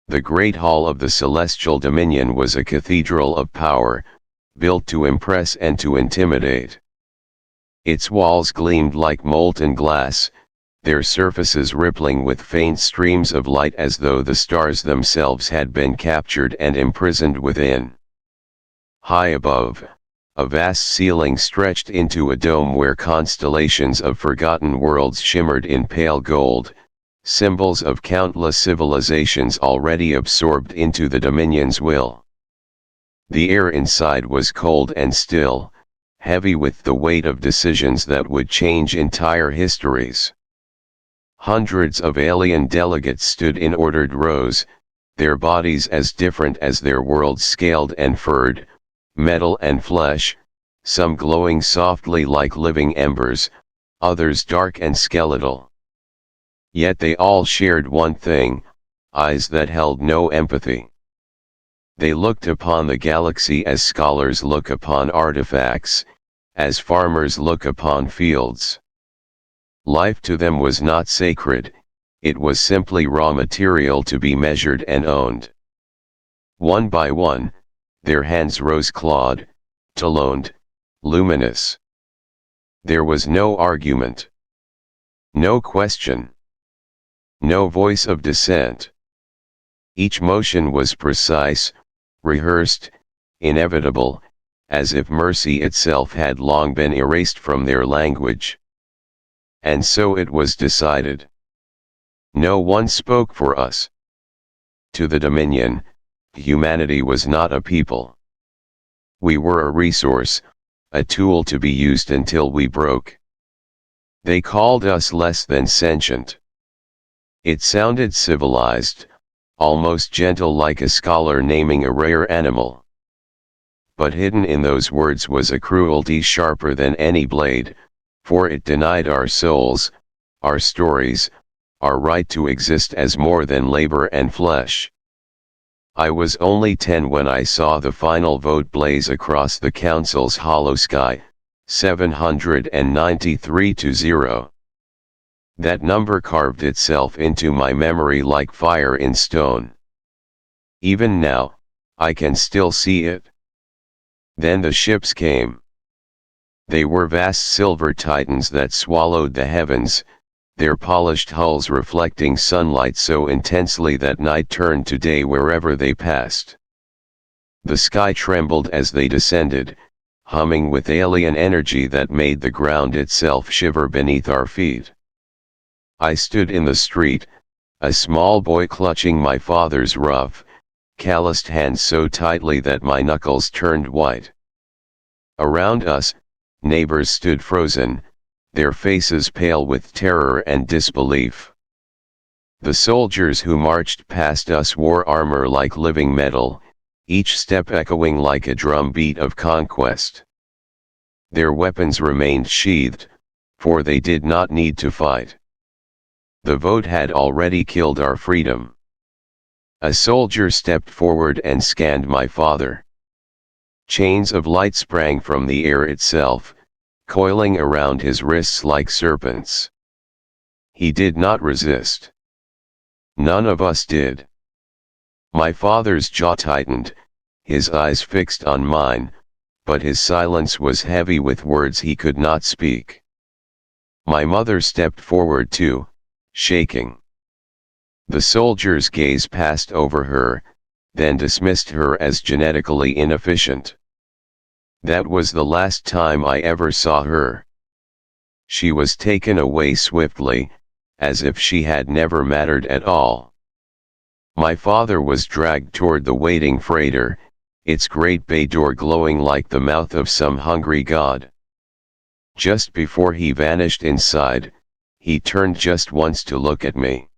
The great hall of the celestial dominion was a cathedral of power, built to impress and to intimidate. Its walls gleamed like molten glass, their surfaces rippling with faint streams of light as though the stars themselves had been captured and imprisoned within. High above, a vast ceiling stretched into a dome where constellations of forgotten worlds shimmered in pale gold, symbols of countless civilizations already absorbed into the Dominion's will. The air inside was cold and still, heavy with the weight of decisions that would change entire histories. Hundreds of alien delegates stood in ordered rows, their bodies as different as their worlds, scaled and furred, metal and flesh, some glowing softly like living embers, others dark and skeletal. Yet they all shared one thing, eyes that held no empathy. They looked upon the galaxy as scholars look upon artifacts, as farmers look upon fields. Life to them was not sacred, it was simply raw material to be measured and owned. One by one, their hands rose clawed, taloned, luminous. There was no argument. No question. No voice of dissent. Each motion was precise, rehearsed, inevitable, as if mercy itself had long been erased from their language. And so it was decided. No one spoke for us. To the Dominion, humanity was not a people. We were a resource, a tool to be used until we broke. They called us less than sentient. It sounded civilized, almost gentle, like a scholar naming a rare animal. But hidden in those words was a cruelty sharper than any blade, for it denied our souls, our stories, our right to exist as more than labor and flesh. I was only 10 when I saw the final vote blaze across the council's hollow sky, 793-0. That number carved itself into my memory like fire in stone. Even now, I can still see it. Then the ships came. They were vast silver titans that swallowed the heavens, their polished hulls reflecting sunlight so intensely that night turned to day wherever they passed. The sky trembled as they descended, humming with alien energy that made the ground itself shiver beneath our feet. I stood in the street, a small boy clutching my father's rough, calloused hands so tightly that my knuckles turned white. Around us, neighbors stood frozen, their faces pale with terror and disbelief. The soldiers who marched past us wore armor like living metal, each step echoing like a drum beat of conquest. Their weapons remained sheathed, for they did not need to fight. The vote had already killed our freedom. A soldier stepped forward and scanned my father. Chains of light sprang from the air itself, coiling around his wrists like serpents. He did not resist. None of us did. My father's jaw tightened, his eyes fixed on mine, but his silence was heavy with words he could not speak. My mother stepped forward too, shaking. The soldier's gaze passed over her, then dismissed her as genetically inefficient. That was the last time I ever saw her. She was taken away swiftly, as if she had never mattered at all. My father was dragged toward the waiting freighter, its great bay door glowing like the mouth of some hungry god. Just before he vanished inside, he turned just once to look at me.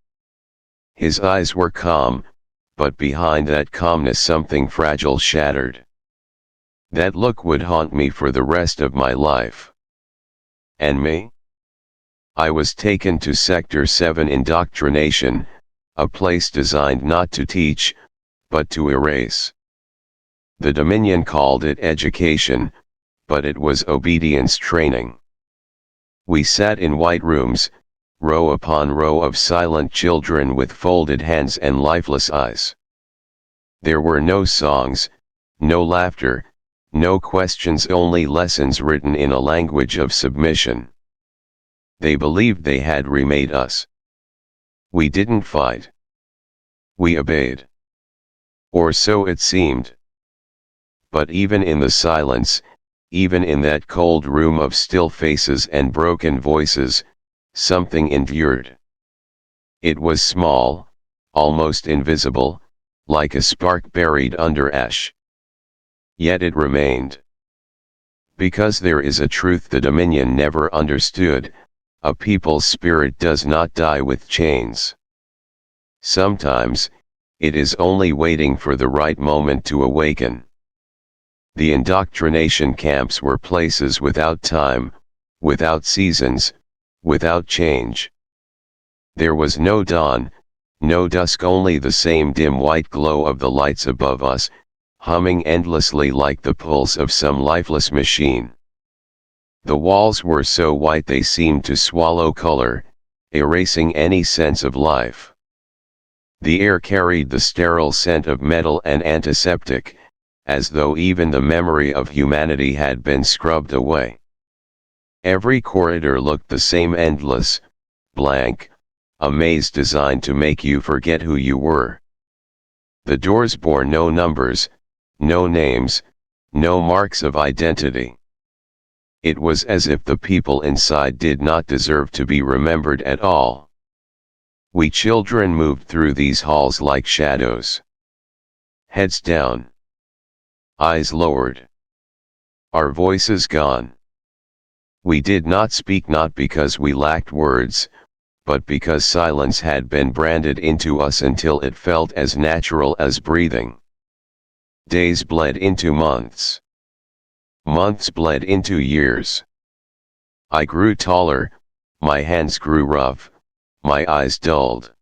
His eyes were calm, but behind that calmness something fragile shattered. That look would haunt me for the rest of my life. And me? I was taken to Sector 7 indoctrination, a place designed not to teach, but to erase. The Dominion called it education, but it was obedience training. We sat in white rooms, row upon row of silent children with folded hands and lifeless eyes. There were no songs, no laughter, no questions, only lessons written in a language of submission. They believed they had remade us. We didn't fight. We obeyed. Or so it seemed. But even in the silence, even in that cold room of still faces and broken voices, something endured. It was small, almost invisible, like a spark buried under ash. Yet it remained. Because there is a truth the Dominion never understood: a people's spirit does not die with chains. Sometimes, it is only waiting for the right moment to awaken. The indoctrination camps were places without time, without seasons, without change. There was no dawn, no dusk, only the same dim white glow of the lights above us, humming endlessly like the pulse of some lifeless machine. The walls were so white they seemed to swallow color, erasing any sense of life. The air carried the sterile scent of metal and antiseptic, as though even the memory of humanity had been scrubbed away. Every corridor looked the same, endless, blank, a maze designed to make you forget who you were. The doors bore no numbers, no names, no marks of identity. It was as if the people inside did not deserve to be remembered at all. We children moved through these halls like shadows. Heads down. Eyes lowered. Our voices gone. We did not speak, not because we lacked words, but because silence had been branded into us until it felt as natural as breathing. Days bled into months. Months bled into years. I grew taller, my hands grew rough, my eyes dulled.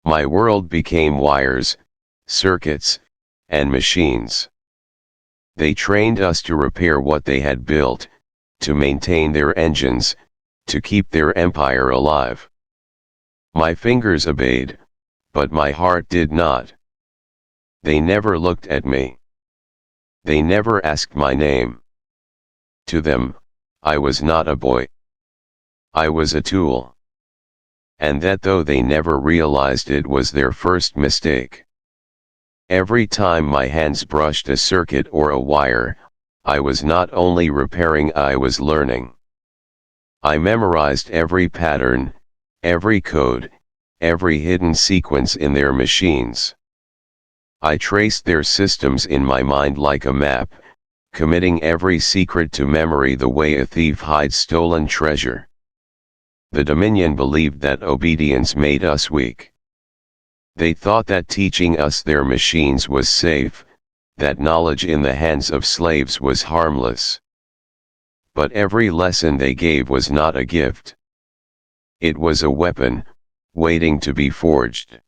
My world became wires, circuits, and machines. They trained us to repair what they had built, to maintain their engines, to keep their empire alive. My fingers obeyed, but my heart did not. They never looked at me. They never asked my name. To them, I was not a boy. I was a tool. And that, though they never realized it, was their first mistake. Every time my hands brushed a circuit or a wire, I was not only repairing, I was learning. I memorized every pattern, every code, every hidden sequence in their machines. I traced their systems in my mind like a map, committing every secret to memory the way a thief hides stolen treasure. The Dominion believed that obedience made us weak. They thought that teaching us their machines was safe, that knowledge in the hands of slaves was harmless. But every lesson they gave was not a gift. It was a weapon, waiting to be forged.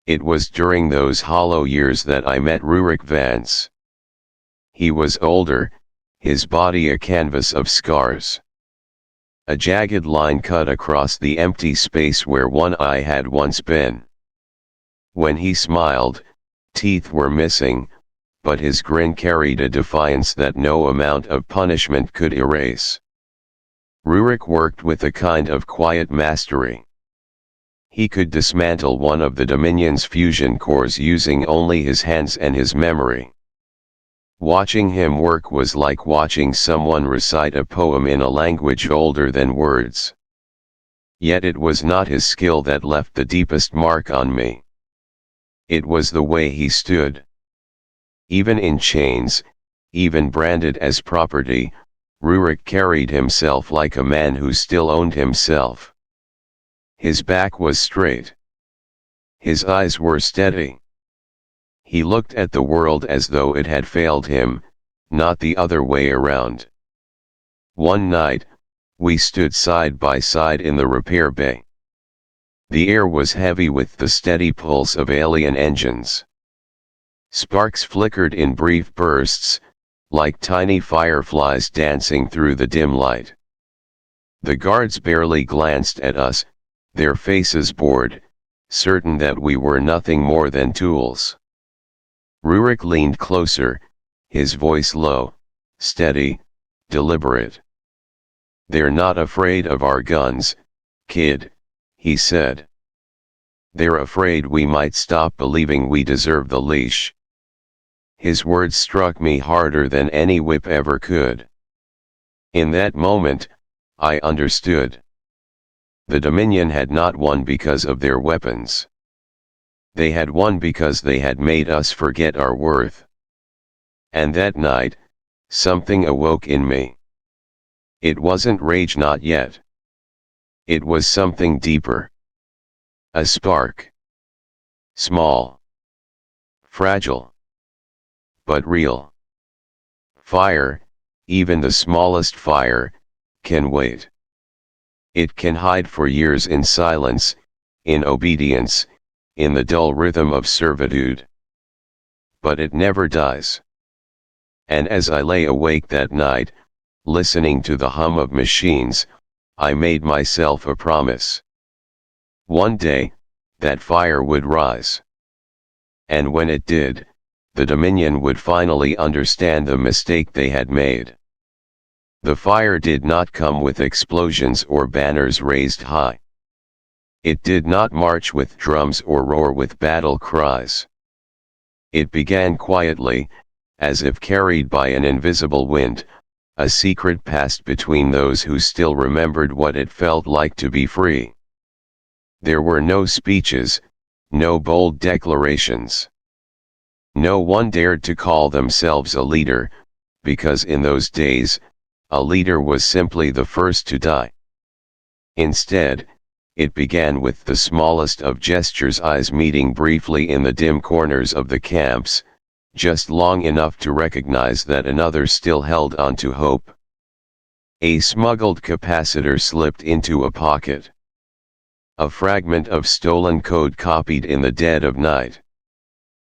It was during those hollow years that I met Rurik Vance. He was older, his body a canvas of scars. A jagged line cut across the empty space where one eye had once been. When he smiled, teeth were missing, but his grin carried a defiance that no amount of punishment could erase. Rurik worked with a kind of quiet mastery. He could dismantle one of the Dominion's fusion cores using only his hands and his memory. Watching him work was like watching someone recite a poem in a language older than words. Yet it was not his skill that left the deepest mark on me. It was the way he stood. Even in chains, even branded as property, Rurik carried himself like a man who still owned himself. His back was straight. His eyes were steady. He looked at the world as though it had failed him, not the other way around. One night, we stood side by side in the repair bay. The air was heavy with the steady pulse of alien engines. Sparks flickered in brief bursts, like tiny fireflies dancing through the dim light. The guards barely glanced at us, their faces bored, certain that we were nothing more than tools. Rurik leaned closer, his voice low, steady, deliberate. "They're not afraid of our guns, kid," he said. "They're afraid we might stop believing we deserve the leash." His words struck me harder than any whip ever could. In that moment, I understood. The Dominion had not won because of their weapons. They had won because they had made us forget our worth. And that night, something awoke in me. It wasn't rage, not yet. It was something deeper. A spark. Small. Fragile. But real. Fire, even the smallest fire, can wait. It can hide for years in silence, in obedience, in the dull rhythm of servitude. But it never dies. And as I lay awake that night, listening to the hum of machines, I made myself a promise. One day, that fire would rise. And when it did, the Dominion would finally understand the mistake they had made. The fire did not come with explosions or banners raised high. It did not march with drums or roar with battle cries. It began quietly, as if carried by an invisible wind, a secret passed between those who still remembered what it felt like to be free. There were no speeches, no bold declarations. No one dared to call themselves a leader, because in those days, a leader was simply the first to die. Instead, it began with the smallest of gestures, eyes meeting briefly in the dim corners of the camps, just long enough to recognize that another still held on to hope. A smuggled capacitor slipped into a pocket. A fragment of stolen code copied in the dead of night.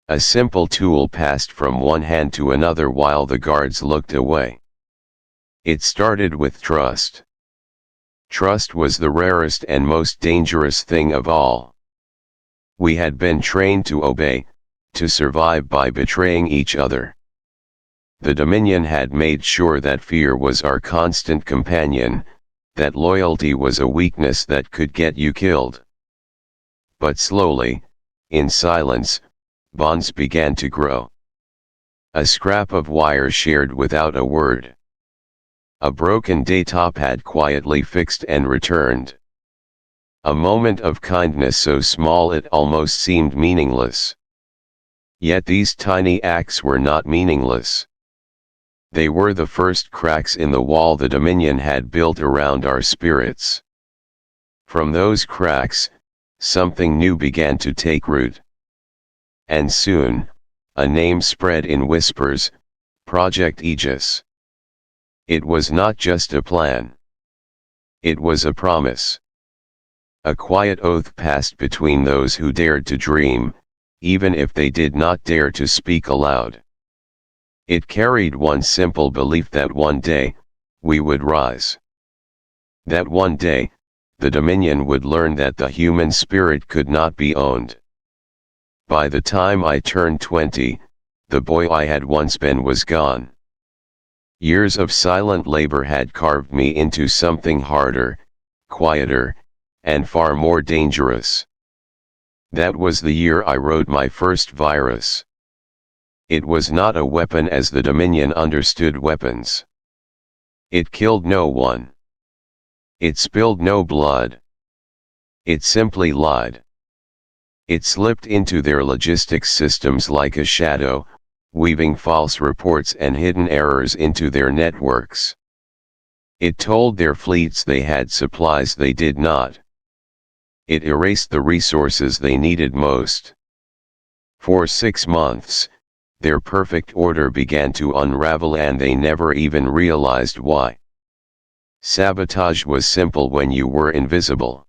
A simple tool passed from one hand to another while the guards looked away. It started with trust. Trust was the rarest and most dangerous thing of all. We had been trained to obey, to survive by betraying each other. The Dominion had made sure that fear was our constant companion, that loyalty was a weakness that could get you killed. But slowly, in silence, bonds began to grow. A scrap of wire shared without a word. A broken data pad quietly fixed and returned. A moment of kindness so small it almost seemed meaningless. Yet these tiny acts were not meaningless. They were the first cracks in the wall the Dominion had built around our spirits. From those cracks, something new began to take root. And soon, a name spread in whispers: Project Aegis. It was not just a plan. It was a promise. A quiet oath passed between those who dared to dream, even if they did not dare to speak aloud. It carried one simple belief: that one day, we would rise. That one day, the Dominion would learn that the human spirit could not be owned. By the time I turned 20, the boy I had once been was gone. Years of silent labor had carved me into something harder, quieter, and far more dangerous. That was the year I wrote my first virus. It was not a weapon as the Dominion understood weapons. It killed no one. It spilled no blood. It simply lied. It slipped into their logistics systems like a shadow, weaving false reports and hidden errors into their networks. It told their fleets they had supplies they did not. It erased the resources they needed most. For 6 months, their perfect order began to unravel and they never even realized why. Sabotage was simple when you were invisible.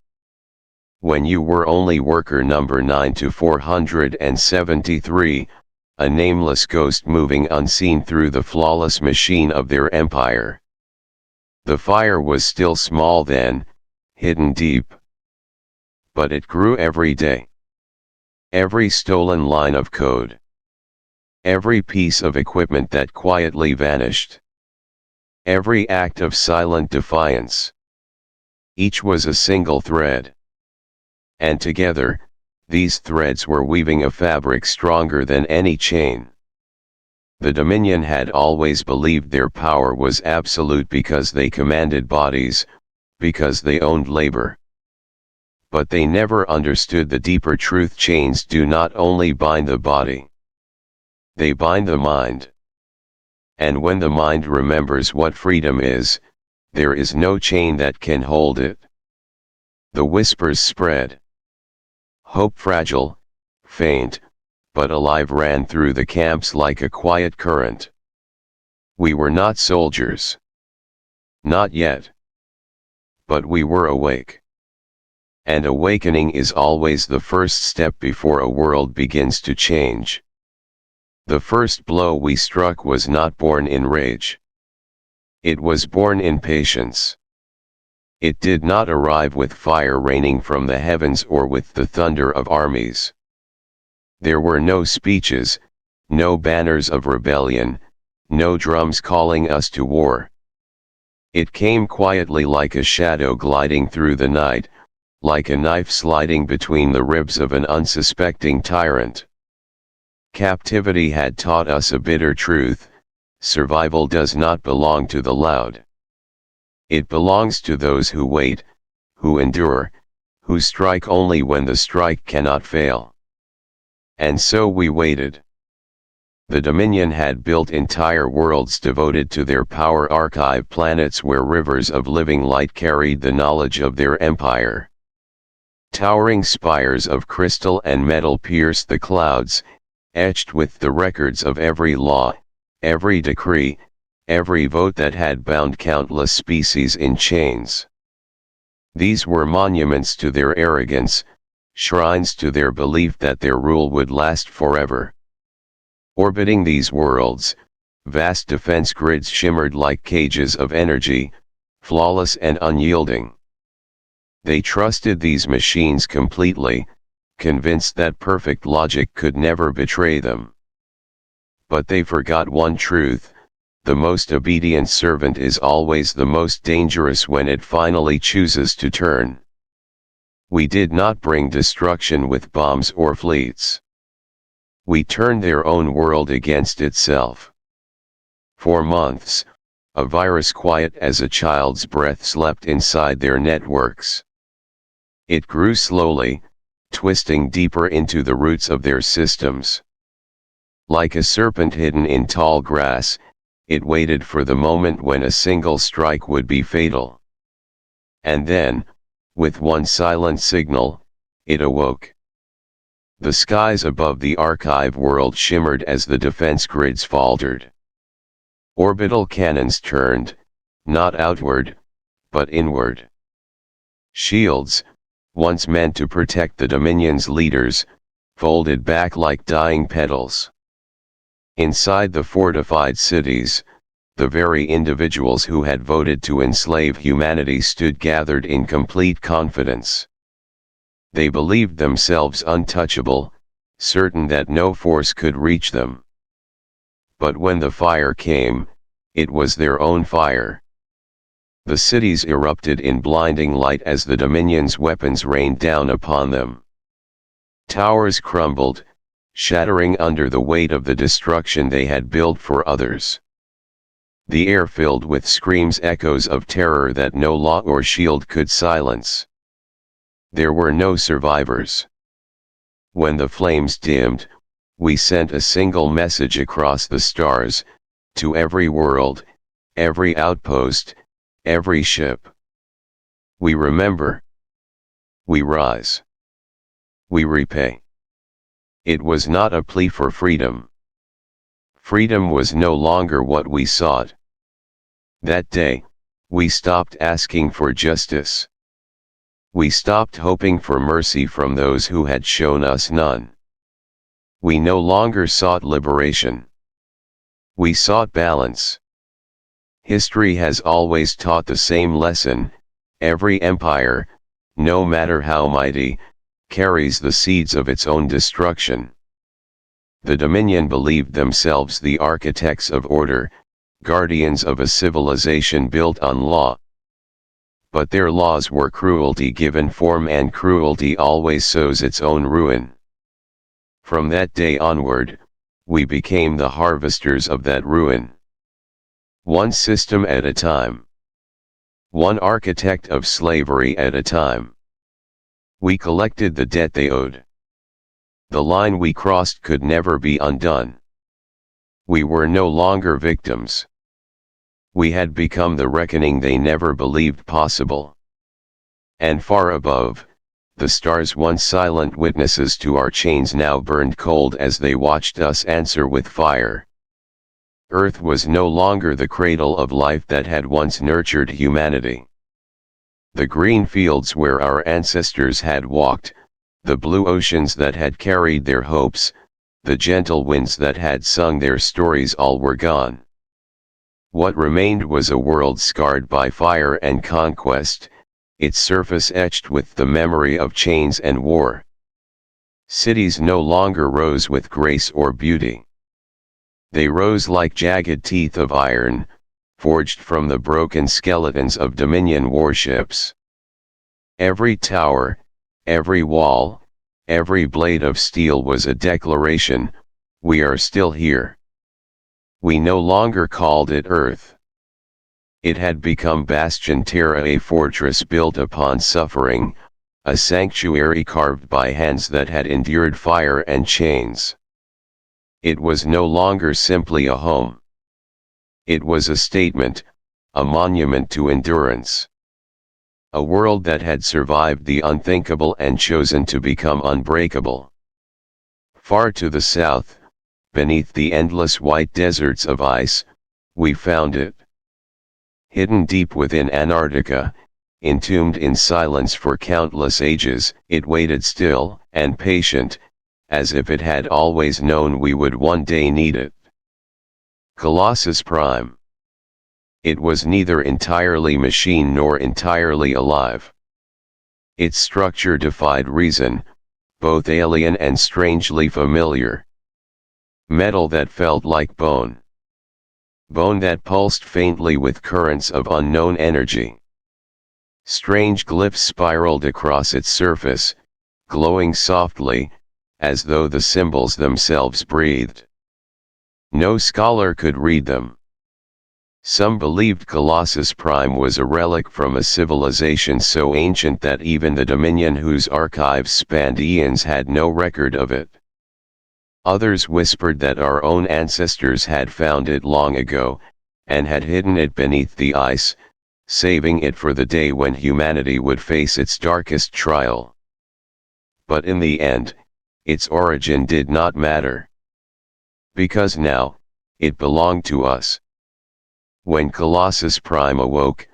When you were only worker number 9 to 473, a nameless ghost moving unseen through the flawless machine of their empire. The fire was still small then, hidden deep. But it grew every day. Every stolen line of code. every piece of equipment that quietly vanished. Every act of silent defiance. Each was a single thread. And together, these threads were weaving a fabric stronger than any chain. The Dominion had always believed their power was absolute because they commanded bodies, because they owned labor. But they never understood the deeper truth: chains do not only bind the body, they bind the mind. And when the mind remembers what freedom is, there is no chain that can hold it. The whispers spread. Hope, fragile, faint, but alive, ran through the camps like a quiet current. We were not soldiers. Not yet. But we were awake. And awakening is always the first step before a world begins to change. The first blow we struck was not born in rage. It was born in patience. It did not arrive with fire raining from the heavens or with the thunder of armies. There were no speeches, no banners of rebellion, no drums calling us to war. It came quietly, like a shadow gliding through the night, like a knife sliding between the ribs of an unsuspecting tyrant. Captivity had taught us a bitter truth: survival does not belong to the loud. It belongs to those who wait, who endure, who strike only when the strike cannot fail. And so we waited. The Dominion had built entire worlds devoted to their power archive, planets where rivers of living light carried the knowledge of their empire. Towering spires of crystal and metal pierced the clouds, etched with the records of every law, every decree, every vote that had bound countless species in chains. These were monuments to their arrogance, shrines to their belief that their rule would last forever. Orbiting these worlds, vast defense grids shimmered like cages of energy, flawless and unyielding. They trusted these machines completely, convinced that perfect logic could never betray them. But they forgot one truth: the most obedient servant is always the most dangerous when it finally chooses to turn. We did not bring destruction with bombs or fleets. We turned their own world against itself. For months, a virus quiet as a child's breath slept inside their networks. It grew slowly, twisting deeper into the roots of their systems. Like a serpent hidden in tall grass, it waited for the moment when a single strike would be fatal. And then, with one silent signal, it awoke. The skies above the archive world shimmered as the defense grids faltered. Orbital cannons turned, not outward, but inward. Shields, once meant to protect the Dominion's leaders, folded back like dying petals. Inside the fortified cities, the very individuals who had voted to enslave humanity stood gathered in complete confidence. They believed themselves untouchable, certain that no force could reach them. But when the fire came, it was their own fire. The cities erupted in blinding light as the Dominion's weapons rained down upon them. Towers crumbled, shattering under the weight of the destruction they had built for others. The air filled with screams, echoes of terror that no law or shield could silence. There were no survivors. When the flames dimmed, we sent a single message across the stars, to every world, every outpost, every ship. We remember. We rise. We repay. It was not a plea for freedom. Freedom was no longer what we sought. That day, we stopped asking for justice. We stopped hoping for mercy from those who had shown us none. We no longer sought liberation. We sought balance. History has always taught the same lesson: every empire, no matter how mighty, carries the seeds of its own destruction. The Dominion believed themselves the architects of order, guardians of a civilization built on law. But their laws were cruelty given form, and cruelty always sows its own ruin. From that day onward, we became the harvesters of that ruin. One system at a time. One architect of slavery at a time. We collected the debt they owed. The line we crossed could never be undone. We were no longer victims. We had become the reckoning they never believed possible. And far above, the stars, once silent witnesses to our chains, now burned cold as they watched us answer with fire. Earth was no longer the cradle of life that had once nurtured humanity. The green fields where our ancestors had walked, the blue oceans that had carried their hopes, the gentle winds that had sung their stories, all were gone. What remained was a world scarred by fire and conquest, its surface etched with the memory of chains and war. Cities no longer rose with grace or beauty. They rose like jagged teeth of iron, forged from the broken skeletons of Dominion warships. Every tower, every wall, every blade of steel was a declaration: we are still here. We no longer called it Earth. It had become Bastion Terra, a fortress built upon suffering, a sanctuary carved by hands that had endured fire and chains. It was no longer simply a home. It was a statement, a monument to endurance. A world that had survived the unthinkable and chosen to become unbreakable. Far to the south, beneath the endless white deserts of ice, we found it. Hidden deep within Antarctica, entombed in silence for countless ages, it waited still and patient, as if it had always known we would one day need it. Colossus Prime. It was neither entirely machine nor entirely alive. Its structure defied reason, both alien and strangely familiar. Metal that felt like bone. Bone that pulsed faintly with currents of unknown energy. Strange glyphs spiraled across its surface, glowing softly, as though the symbols themselves breathed. No scholar could read them. Some believed Colossus Prime was a relic from a civilization so ancient that even the Dominion, whose archives spanned eons, had no record of it. Others whispered that our own ancestors had found it long ago, and had hidden it beneath the ice, saving it for the day when humanity would face its darkest trial. But in the end, its origin did not matter. Because now, it belonged to us. When Colossus Prime awoke,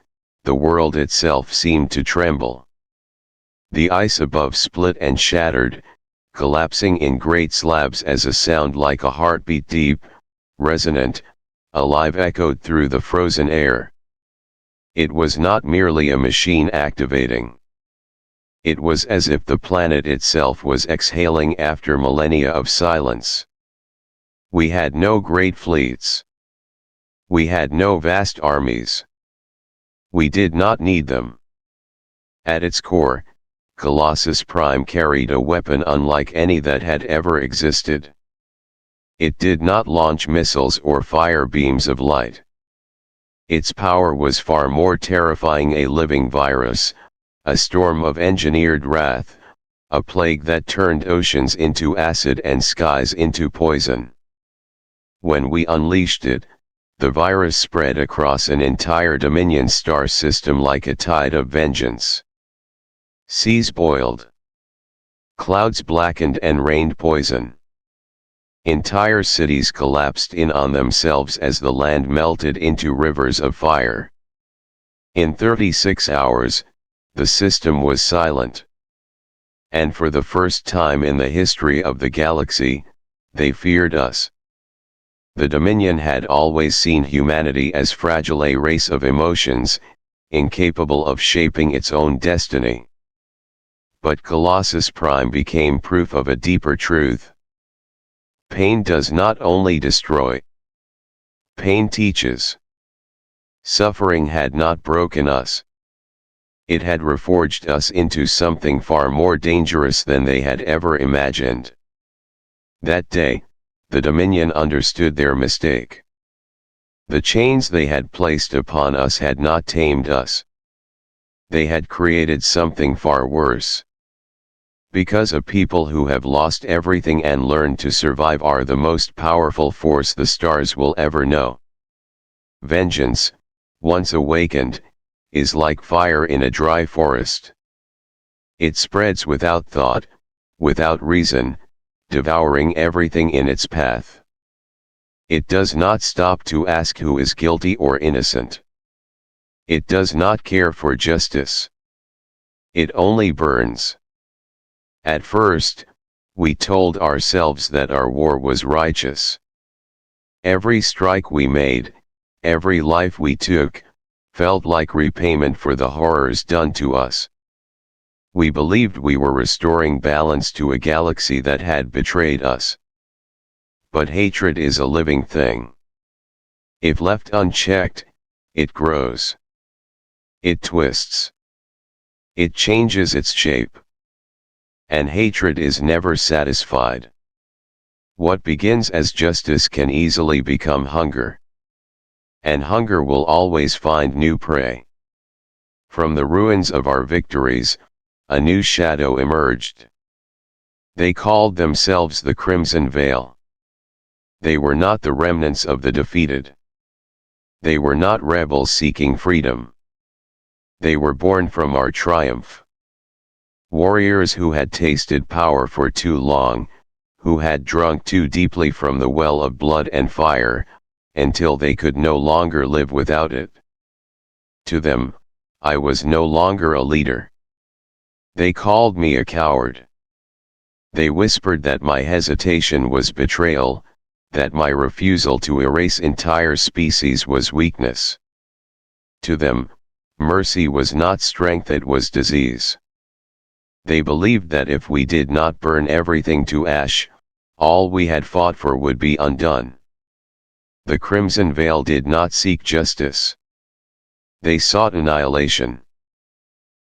the world itself seemed to tremble. The ice above split and shattered, collapsing in great slabs as a sound like a heartbeat, deep, resonant, alive, echoed through the frozen air. It was not merely a machine activating. It was as if the planet itself was exhaling after millennia of silence. We had no great fleets. We had no vast armies. We did not need them. At its core, Colossus Prime carried a weapon unlike any that had ever existed. It did not launch missiles or fire beams of light. Its power was far more terrifying: a living virus, a storm of engineered wrath, a plague that turned oceans into acid and skies into poison. When we unleashed it, the virus spread across an entire Dominion star system like a tide of vengeance. Seas boiled. Clouds blackened and rained poison. Entire cities collapsed in on themselves as the land melted into rivers of fire. In 36 hours, the system was silent. And for the first time in the history of the galaxy, they feared us. The Dominion had always seen humanity as fragile, a race of emotions, incapable of shaping its own destiny. But Colossus Prime became proof of a deeper truth. Pain does not only destroy, pain teaches. Suffering had not broken us. It had reforged us into something far more dangerous than they had ever imagined. That day, the Dominion understood their mistake. The chains they had placed upon us had not tamed us. They had created something far worse. Because a people who have lost everything and learned to survive are the most powerful force the stars will ever know. Vengeance, once awakened, is like fire in a dry forest. It spreads without thought, without reason, devouring everything in its path. It does not stop to ask who is guilty or innocent. It does not care for justice. It only burns. At first, we told ourselves that our war was righteous. Every strike we made, every life we took, felt like repayment for the horrors done to us. We believed we were restoring balance to a galaxy that had betrayed us. But hatred is a living thing. If left unchecked, it grows. It twists. It changes its shape. And hatred is never satisfied. What begins as justice can easily become hunger. And hunger will always find new prey. From the ruins of our victories, a new shadow emerged. They called themselves the Crimson Veil. They were not the remnants of the defeated. They were not rebels seeking freedom. They were born from our triumph. Warriors who had tasted power for too long, who had drunk too deeply from the well of blood and fire, until they could no longer live without it. To them, I was no longer a leader. They called me a coward. They whispered that my hesitation was betrayal, that my refusal to erase entire species was weakness. To them, mercy was not strength, it was disease. They believed that if we did not burn everything to ash, all we had fought for would be undone. The Crimson Veil did not seek justice. They sought annihilation.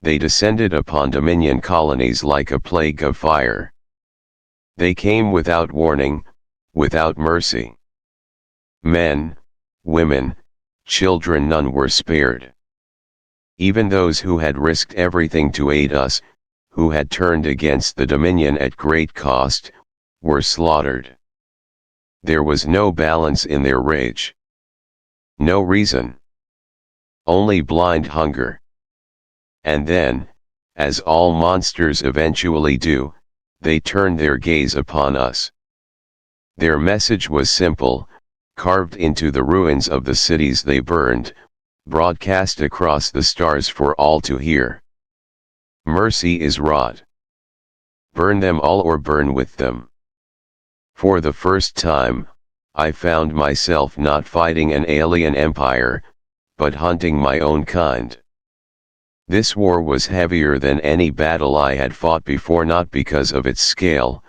They descended upon Dominion colonies like a plague of fire. They came without warning, without mercy. Men, women, children, none were spared. Even those who had risked everything to aid us, who had turned against the Dominion at great cost, were slaughtered. There was no balance in their rage. No reason. Only blind hunger. And then, as all monsters eventually do, they turned their gaze upon us. Their message was simple, carved into the ruins of the cities they burned, broadcast across the stars for all to hear. Mercy is wrought. Burn them all or burn with them. For the first time, I found myself not fighting an alien empire, but hunting my own kind. This war was heavier than any battle I had fought before, not because of its scale,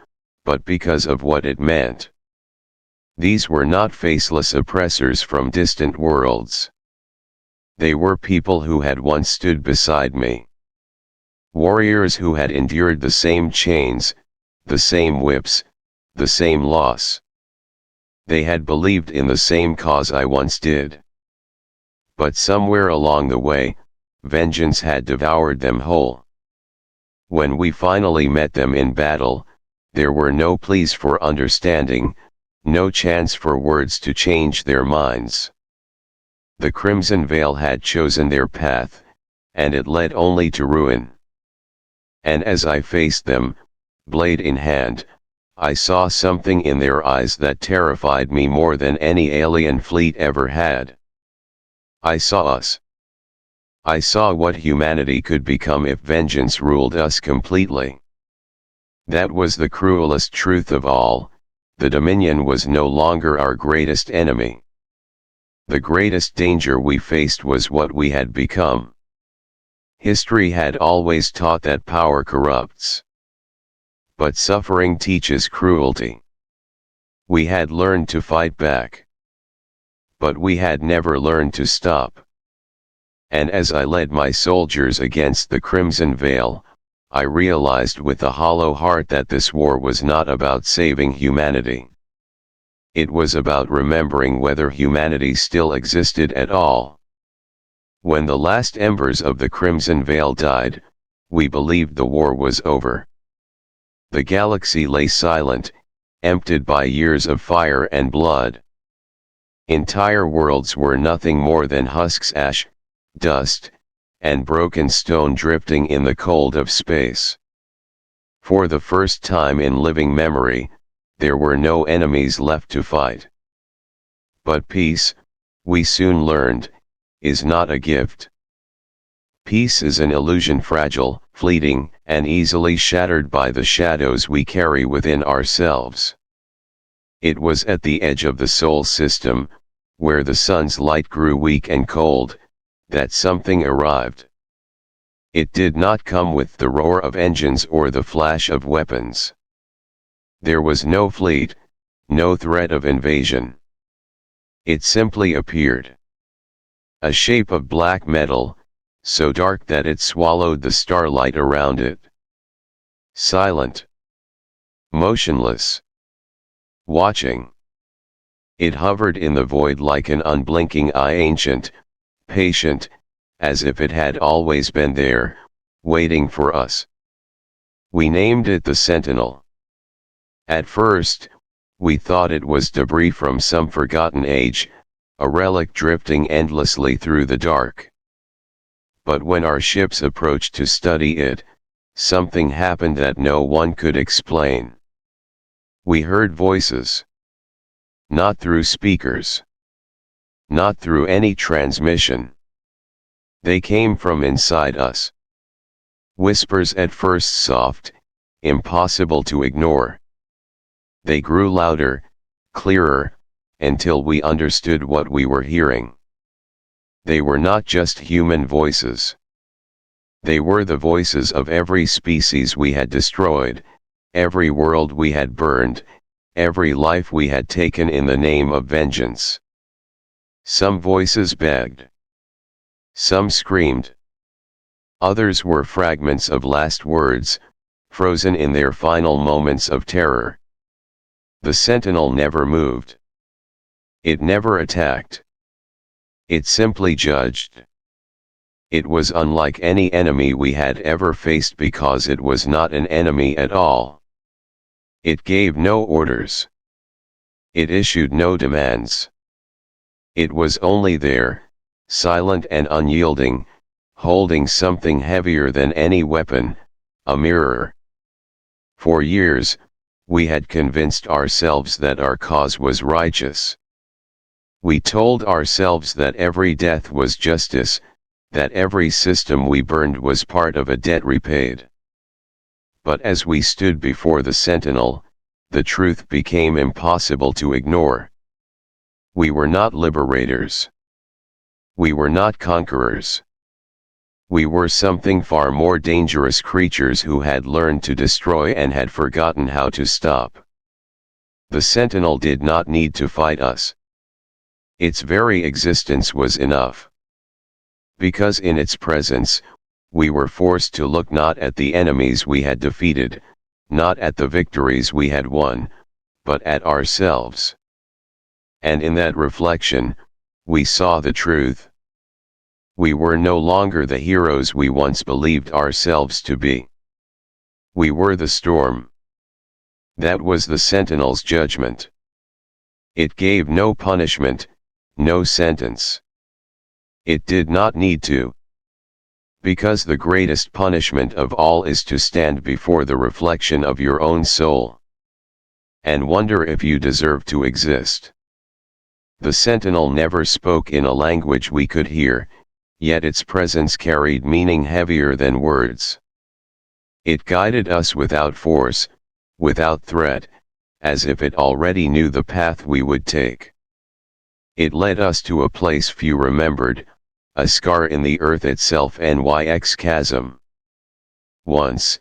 but because of what it meant. These were not faceless oppressors from distant worlds. They were people who had once stood beside me. Warriors who had endured the same chains, the same whips, the same loss. They had believed in the same cause I once did. But somewhere along the way, vengeance had devoured them whole. When we finally met them in battle, there were no pleas for understanding, no chance for words to change their minds. The Crimson Veil had chosen their path, and it led only to ruin. And as I faced them, blade in hand, I saw something in their eyes that terrified me more than any alien fleet ever had. I saw us. I saw what humanity could become if vengeance ruled us completely. That was the cruelest truth of all. The Dominion was no longer our greatest enemy. The greatest danger we faced was what we had become. History had always taught that power corrupts. But suffering teaches cruelty. We had learned to fight back. But we had never learned to stop. And as I led my soldiers against the Crimson Veil, I realized with a hollow heart that this war was not about saving humanity. It was about remembering whether humanity still existed at all. When the last embers of the Crimson Veil died, we believed the war was over. The galaxy lay silent, emptied by years of fire and blood. Entire worlds were nothing more than husks, ash, dust, and broken stone drifting in the cold of space. For the first time in living memory, there were no enemies left to fight. But peace, we soon learned, is not a gift. Peace is an illusion, fragile, fleeting, and easily shattered by the shadows we carry within ourselves. It was at the edge of the soul system, where the sun's light grew weak and cold, that something arrived. It did not come with the roar of engines or the flash of weapons. There was no fleet, no threat of invasion. It simply appeared. A shape of black metal, so dark that it swallowed the starlight around it. Silent. Motionless. Watching. It hovered in the void like an unblinking eye, ancient, patient, as if it had always been there, waiting for us. We named it the Sentinel. At first, we thought it was debris from some forgotten age, a relic drifting endlessly through the dark. But when our ships approached to study it, something happened that no one could explain. We heard voices. Not through speakers. Not through any transmission. They came from inside us. Whispers, at first soft, impossible to ignore. They grew louder, clearer, until we understood what we were hearing. They were not just human voices. They were the voices of every species we had destroyed, every world we had burned, every life we had taken in the name of vengeance. Some voices begged. Some screamed. Others were fragments of last words, frozen in their final moments of terror. The Sentinel never moved. It never attacked. It simply judged. It was unlike any enemy we had ever faced because it was not an enemy at all. It gave no orders. It issued no demands. It was only there, silent and unyielding, holding something heavier than any weapon, a mirror. For years, we had convinced ourselves that our cause was righteous. We told ourselves that every death was justice, that every system we burned was part of a debt repaid. But as we stood before the Sentinel, the truth became impossible to ignore. We were not liberators. We were not conquerors. We were something far more dangerous, creatures who had learned to destroy and had forgotten how to stop. The Sentinel did not need to fight us. Its very existence was enough. Because in its presence, we were forced to look not at the enemies we had defeated, not at the victories we had won, but at ourselves. And in that reflection, we saw the truth. We were no longer the heroes we once believed ourselves to be. We were the storm. That was the Sentinel's judgment. It gave no punishment, no sentence. It did not need to. Because the greatest punishment of all is to stand before the reflection of your own soul and wonder if you deserve to exist. The Sentinel never spoke in a language we could hear, yet its presence carried meaning heavier than words. It guided us without force, without threat, as if it already knew the path we would take. It led us to a place few remembered, a scar in the earth itself, NYX chasm. Once,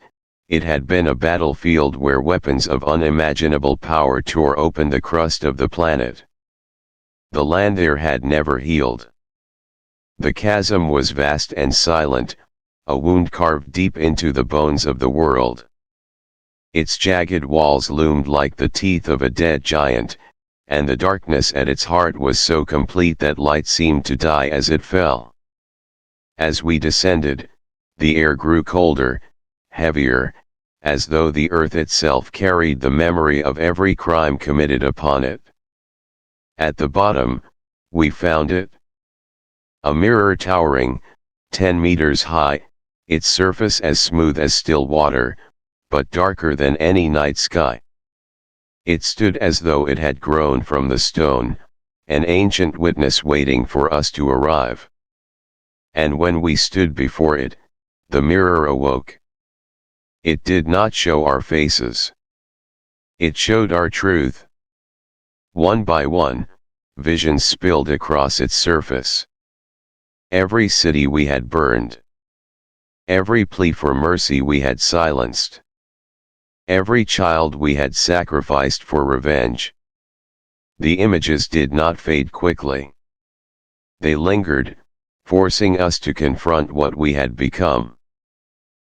It had been a battlefield where weapons of unimaginable power tore open the crust of the planet. The land there had never healed. The chasm was vast and silent, a wound carved deep into the bones of the world. Its jagged walls loomed like the teeth of a dead giant, and the darkness at its heart was so complete that light seemed to die as it fell. As we descended, the air grew colder, heavier, as though the earth itself carried the memory of every crime committed upon it. At the bottom, we found it. A mirror towering, 10 meters high, its surface as smooth as still water, but darker than any night sky. It stood as though it had grown from the stone, an ancient witness waiting for us to arrive. And when we stood before it, the mirror awoke. It did not show our faces. It showed our truth. One by one, visions spilled across its surface. Every city we had burned. Every plea for mercy we had silenced. Every child we had sacrificed for revenge. The images did not fade quickly. They lingered, forcing us to confront what we had become.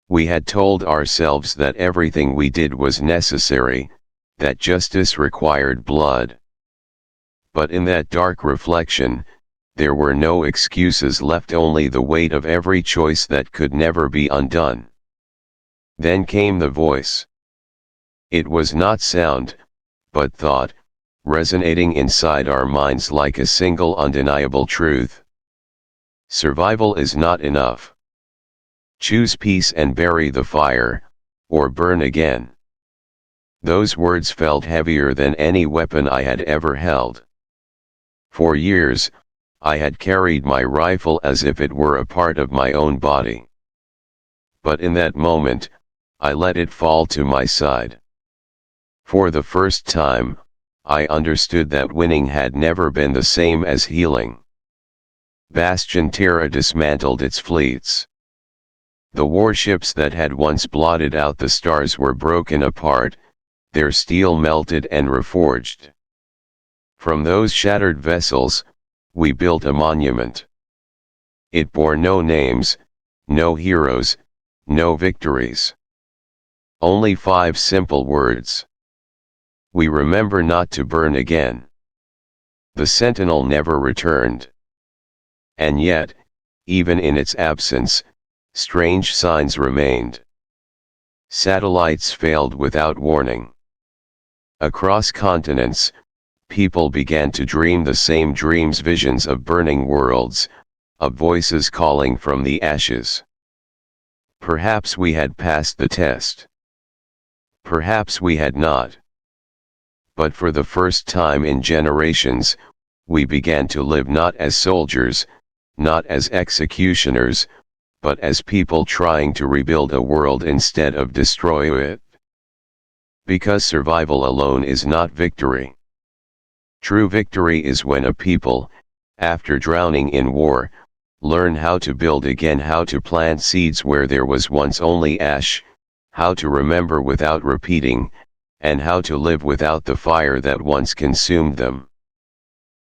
We had told ourselves that everything we did was necessary, that justice required blood. But in that dark reflection, there were no excuses left, only the weight of every choice that could never be undone. Then came the voice. It was not sound, but thought, resonating inside our minds like a single undeniable truth. Survival is not enough. Choose peace and bury the fire, or burn again. Those words felt heavier than any weapon I had ever held. For years, I had carried my rifle as if it were a part of my own body. But in that moment, I let it fall to my side. For the first time, I understood that winning had never been the same as healing. Bastion Terra dismantled its fleets. The warships that had once blotted out the stars were broken apart, their steel melted and reforged. From those shattered vessels, we built a monument. It bore no names, no heroes, no victories. Only 5 simple words. We remember not to burn again. The sentinel never returned. And yet, even in its absence, strange signs remained. Satellites failed without warning. Across continents, people began to dream the same dreams, visions of burning worlds, of voices calling from the ashes. Perhaps we had passed the test. Perhaps we had not. But for the first time in generations, we began to live not as soldiers, not as executioners, but as people trying to rebuild a world instead of destroy it. Because survival alone is not victory. True victory is when a people, after drowning in war, learn how to build again, how to plant seeds where there was once only ash, how to remember without repeating, and how to live without the fire that once consumed them.